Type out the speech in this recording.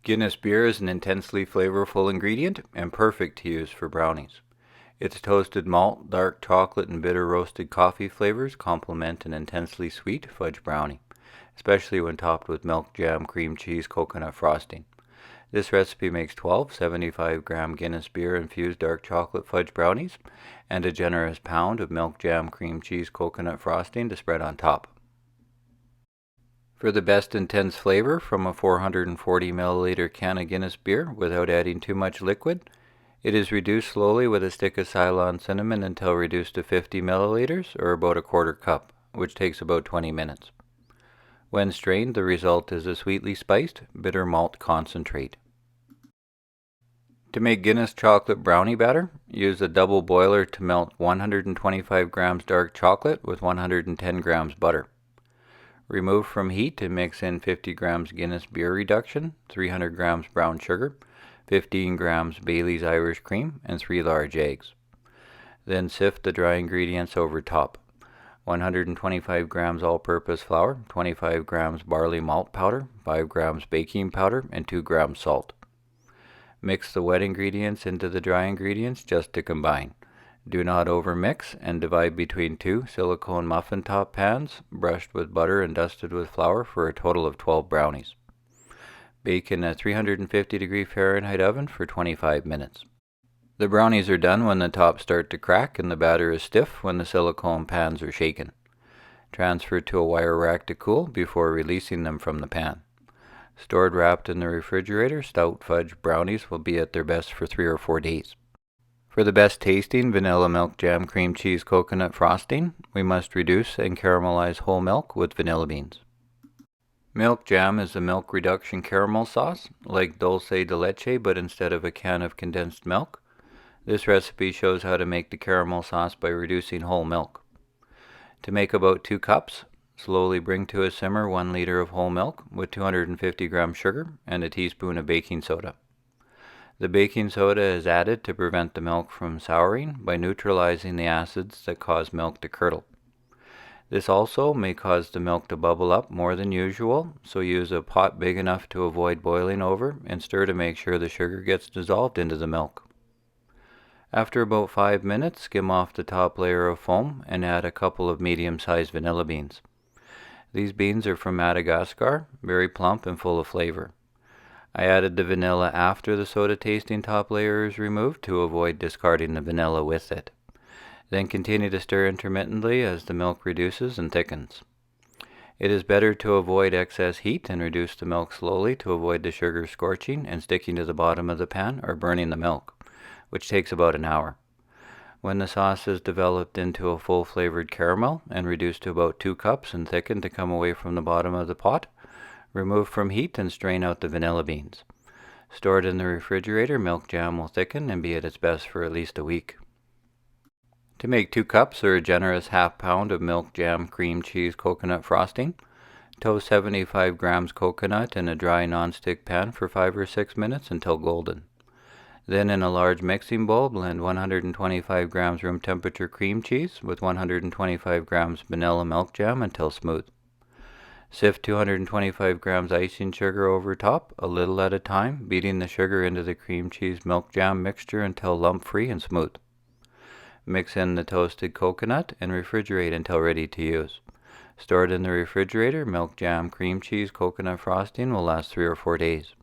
Guinness beer is an intensely flavorful ingredient and perfect to use for brownies. Its toasted malt, dark chocolate, and bitter roasted coffee flavors complement an intensely sweet fudge brownie, especially when topped with milk jam, cream cheese, coconut frosting. This recipe makes 12 75-gram Guinness beer infused dark chocolate fudge brownies and a generous pound of milk jam, cream cheese, coconut frosting to spread on top. For the best intense flavor from a 440 milliliter can of Guinness beer without adding too much liquid, it is reduced slowly with a stick of Ceylon cinnamon until reduced to 50 milliliters or about a quarter cup, which takes about 20 minutes. When strained, the result is a sweetly spiced, bitter malt concentrate. To make Guinness chocolate brownie batter, use a double boiler to melt 125 grams dark chocolate with 110 grams butter. Remove from heat and mix in 50 grams Guinness beer reduction, 300 grams brown sugar, 15 grams Bailey's Irish cream, and 3 large eggs. Then sift the dry ingredients over top. 125 grams all-purpose flour, 25 grams barley malt powder, 5 grams baking powder, and 2 grams salt. Mix the wet ingredients into the dry ingredients just to combine. Do not overmix and divide between 2 silicone muffin top pans brushed with butter and dusted with flour for a total of 12 brownies. Bake in a 350 degree Fahrenheit oven for 25 minutes. The brownies are done when the tops start to crack and the batter is stiff when the silicone pans are shaken. Transfer to a wire rack to cool before releasing them from the pan. Stored wrapped in the refrigerator, Stout fudge brownies will be at their best for 3 or 4 days. For the best tasting vanilla milk jam cream cheese coconut frosting, we must reduce and caramelize whole milk with vanilla beans. Milk jam is a milk reduction caramel sauce, like dulce de leche, but instead of a can of condensed milk. This recipe shows how to make the caramel sauce by reducing whole milk. To make about 2 cups, slowly bring to a simmer 1 liter of whole milk with 250 grams sugar and a teaspoon of baking soda. The baking soda is added to prevent the milk from souring by neutralizing the acids that cause milk to curdle. This also may cause the milk to bubble up more than usual, so use a pot big enough to avoid boiling over and stir to make sure the sugar gets dissolved into the milk. After about 5 minutes, skim off the top layer of foam and add a couple of medium-sized vanilla beans. These beans are from Madagascar, very plump and full of flavor. I added the vanilla after the soda tasting top layer is removed to avoid discarding the vanilla with it. Then continue to stir intermittently as the milk reduces and thickens. It is better to avoid excess heat and reduce the milk slowly to avoid the sugar scorching and sticking to the bottom of the pan or burning the milk, which takes about an hour. When the sauce is developed into a full flavored caramel and reduced to about 2 cups and thickened to come away from the bottom of the pot, remove from heat and strain out the vanilla beans. Stored in the refrigerator, milk jam will thicken and be at its best for at least a week. To make 2 cups or a generous half pound of milk jam cream cheese coconut frosting, toast 75 grams coconut in a dry non-stick pan for 5 or 6 minutes until golden. Then in a large mixing bowl, blend 125 grams room temperature cream cheese with 125 grams vanilla milk jam until smooth. Sift 225 grams icing sugar over top, a little at a time, beating the sugar into the cream cheese milk jam mixture until lump-free and smooth. Mix in the toasted coconut and refrigerate until ready to use. Stored in the refrigerator, milk jam cream cheese coconut frosting will last 3 or 4 days.